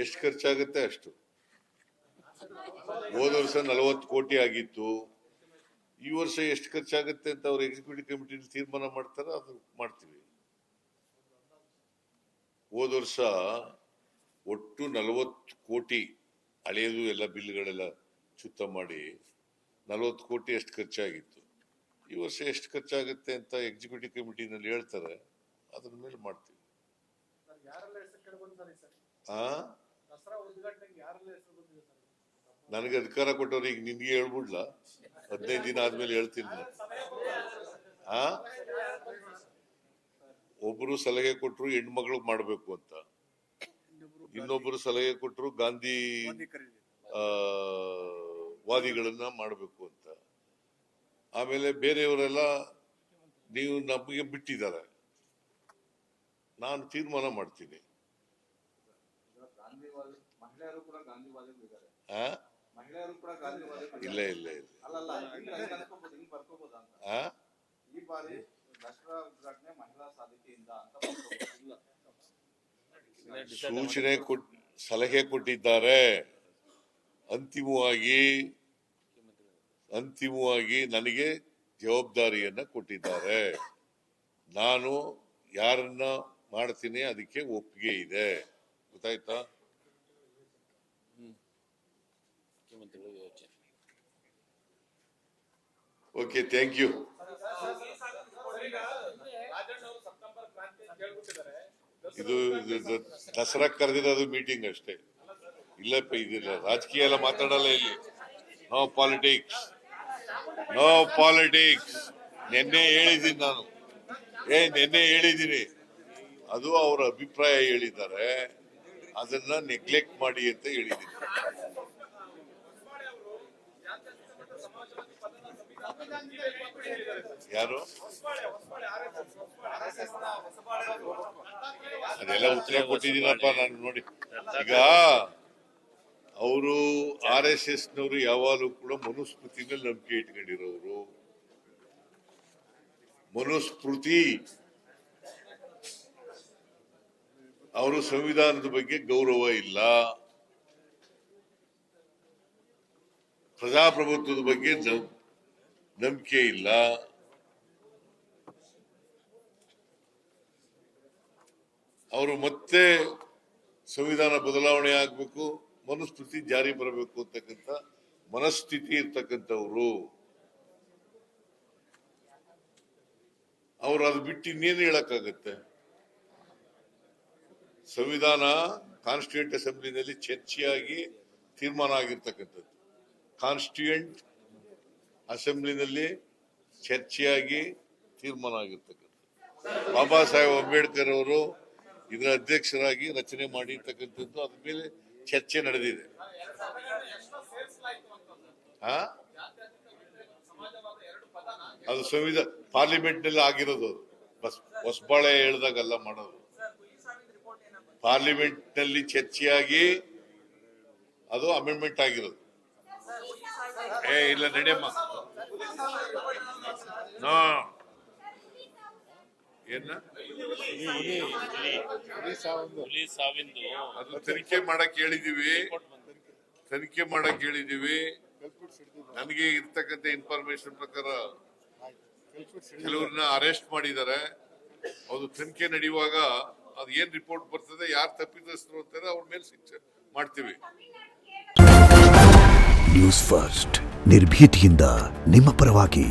ಎಷ್ಟು ಖರ್ಚಾಗುತ್ತೆ ಅಷ್ಟು. ಹೋದ ವರ್ಷ 40 ಕೋಟಿ ಆಗಿತ್ತು. ಈ ವರ್ಷ ಎಷ್ಟು ಖರ್ಚಾಗುತ್ತೆ ಅಂತ ಅವ್ರು ಎಕ್ಸಿಕ್ಯೂಟಿವ್ ಕಮಿಟಿ ತೀರ್ಮಾನ ಮಾಡ್ತಾರ, ಅದು ಮಾಡ್ತೀವಿ. ಹೋದ ವರ್ಷ ಒಟ್ಟು 40 ಕೋಟಿ ಹಳೆಯದು ಎಲ್ಲ ಬಿಲ್ಗಳೆಲ್ಲ ಚುತ್ತ ಮಾಡಿ 40 ಕೋಟಿ ಎಷ್ಟು ಖರ್ಚಾಗಿತ್ತು. ಈ ವರ್ಷ ಎಷ್ಟು ಖರ್ಚಾಗುತ್ತೆ ಅಂತ ಎಕ್ಸಿಕ್ಯೂಟಿವ್ ಕಮಿಟಿನಲ್ಲಿ ಹೇಳ್ತಾರೆ, ಅದ್ರ ಮೇಲೆ ಮಾಡ್ತೀವಿ. ನನಗೆ ಅಧಿಕಾರ ಕೊಟ್ಟವ್ರು ಈಗ ನಿನ್ಗೆ ಹೇಳ್ಬಿಡ್ಲ, 15 ದಿನ ಆದ್ಮೇಲೆ ಹೇಳ್ತೀನಿ. ಒಬ್ರು ಸಲಹೆ ಕೊಟ್ರು ಹೆಣ್ಮಕ್ಳು ಮಾಡ್ಬೇಕು ಅಂತ, ಇನ್ನೊಬ್ರು ಸಲಹೆ ಕೊಟ್ರು ಗಾಂಧಿ ವಾದಿಗಳನ್ನ ಮಾಡ್ಬೇಕು ಅಂತ. ಆಮೇಲೆ ಬೇರೆಯವರೆಲ್ಲ ನೀವು ನಮಗೆ ಬಿಟ್ಟಿದ್ದಾರೆ, ನಾನು ತೀರ್ಮಾನ ಮಾಡ್ತೀನಿ. ಇಲ್ಲ ಇಲ್ಲ ಇಲ್ಲ, ಸೂಚನೆ ಸಲಹೆ ಕೊಟ್ಟಿದ್ದಾರೆ. ಅಂತಿಮವಾಗಿ ನನಗೆ ಜವಾಬ್ದಾರಿಯನ್ನ ಕೊಟ್ಟಿದ್ದಾರೆ. ನಾನು ಯಾರನ್ನ ಮಾಡ್ತೀನಿ ಅದಕ್ಕೆ ಒಪ್ಪಿಗೆ ಇದೆ. ಗೊತ್ತಾಯ್ತಾ? Okay, thank you. ಇದು ದಸರಾ ಕರೆದಿರೋದು ಮೀಟಿಂಗ್ ಅಷ್ಟೇ. ಇಲ್ಲಪ್ಪ, ಇದಿಲ್ಲ, ರಾಜಕೀಯ ಎಲ್ಲ ಮಾತಾಡಲ್ಲ ಇಲ್ಲಿ. No politics, no politics. ನಿನ್ನೆ ಹೇಳಿದ್ದೀನಿ ನಾನು, ನಿನ್ನೆ ಹೇಳಿದ್ದೀನಿ. ಅದು ಅವರ ಅಭಿಪ್ರಾಯ ಹೇಳಿದ್ದಾರೆ, ಅದನ್ನ ನೆಗ್ಲೆಕ್ಟ್ ಮಾಡಿ ಅಂತ ಹೇಳಿದ್ದೀನಿ. ಯಾರು? ಅದೆಲ್ಲ ಉತ್ತರ ಕೊಟ್ಟಿದ್ದೀನಪ್ಪ ನಾನು. ನೋಡಿ, ಈಗ ಅವರು RSS ನವರು ಯಾವಾಗಲೂ ಕೂಡ ಮನುಸ್ಮೃತಿ ಮೇಲೆ ನಂಬಿಕೆ ಇಟ್ಕೊಂಡಿರೋರು. ಮನುಸ್ಮೃತಿ, ಅವರು ಸಂವಿಧಾನದ ಬಗ್ಗೆ ಗೌರವ ಇಲ್ಲ, ಪ್ರಜಾಪ್ರಭುತ್ವದ ಬಗ್ಗೆ ನಂಬಿಕೆ ಇಲ್ಲ. ಅವರು ಮತ್ತೆ ಸಂವಿಧಾನ ಬದಲಾವಣೆ ಆಗ್ಬೇಕು, ಮನುಸ್ಮೃತಿ ಜಾರಿ ಬರಬೇಕು ಅಂತಕ್ಕಂಥ ಮನಸ್ಥಿತಿ ಇರ್ತಕ್ಕಂಥವ್ರು. ಅವರು ಅದು ಬಿಟ್ಟು ಇನ್ನೇನು ಹೇಳಕ್ಕಾಗತ್ತೆ? ಸಂವಿಧಾನ ಕಾನ್ಸ್ಟಿಟ್ಯೂಂಟ್ ಅಸೆಂಬ್ಲಿನಲ್ಲಿ ಚರ್ಚೆಯಾಗಿ ತೀರ್ಮಾನ ಆಗಿರ್ತಕ್ಕಂಥದ್ದು. ಕಾನ್ಸ್ಟಿಟ್ಯೂಂಟ್ ಅಸೆಂಬ್ಲಿನಲ್ಲಿ ಚರ್ಚೆಯಾಗಿ ತೀರ್ಮಾನ ಆಗಿರ್ತಕ್ಕಂಥದ್ದು. ಬಾಬಾ ಸಾಹೇಬ್ ಅಂಬೇಡ್ಕರ್ ಅವರು ಇದರ ಅಧ್ಯಕ್ಷರಾಗಿ ರಚನೆ ಮಾಡಿರ್ತಕ್ಕಂಥದ್ದು. ಅದ್ರ ಮೇಲೆ ಚರ್ಚೆ ನಡೆದಿದೆ. ಅದು ಸಂವಿಧಾನ ಪಾರ್ಲಿಮೆಂಟ್ ನಲ್ಲಿ ಆಗಿರೋದು. ಬಸ್ ಹೊಸಬಾಳೆ ಹೇಳ್ದಾಗಲ್ಲ ಮಾಡೋದು. ಪಾರ್ಲಿಮೆಂಟ್ ನಲ್ಲಿ ಚರ್ಚೆಯಾಗಿ ಅದು ಅಮೆಂಡ್ಮೆಂಟ್ ಆಗಿರೋದು. ಇಲ್ಲ ನಡೆಯಮ್ಮ, ಅದು ತನಿಖೆ ಮಾಡಕ್ ಹೇಳಿದೀವಿ. ನನಗೆ ಇರ್ತಕ್ಕಂಥ ಇನ್ಫಾರ್ಮೇಶನ್ ಪ್ರಕಾರ ಕೆಲವ್ರನ್ನ ಅರೆಸ್ಟ್ ಮಾಡಿದ್ದಾರೆ. ಅದು ತನಿಖೆ ನಡೆಯುವಾಗ ಅದು ಏನ್ ರಿಪೋರ್ಟ್ ಬರ್ತದೆ, ಯಾರು ತಪ್ಪಿತಸ್ಥರು ಅಂತಾರೆ, ಅವ್ರ ಮೇಲೆ ಶಿಕ್ಷೆ ಮಾಡ್ತೀವಿ. ನ್ಯೂಸ್ ಫಸ್ಟ್, ನಿರ್ಭೀತಿಯಿಂದ ನಿಮ್ಮ ಪರವಾಗಿ.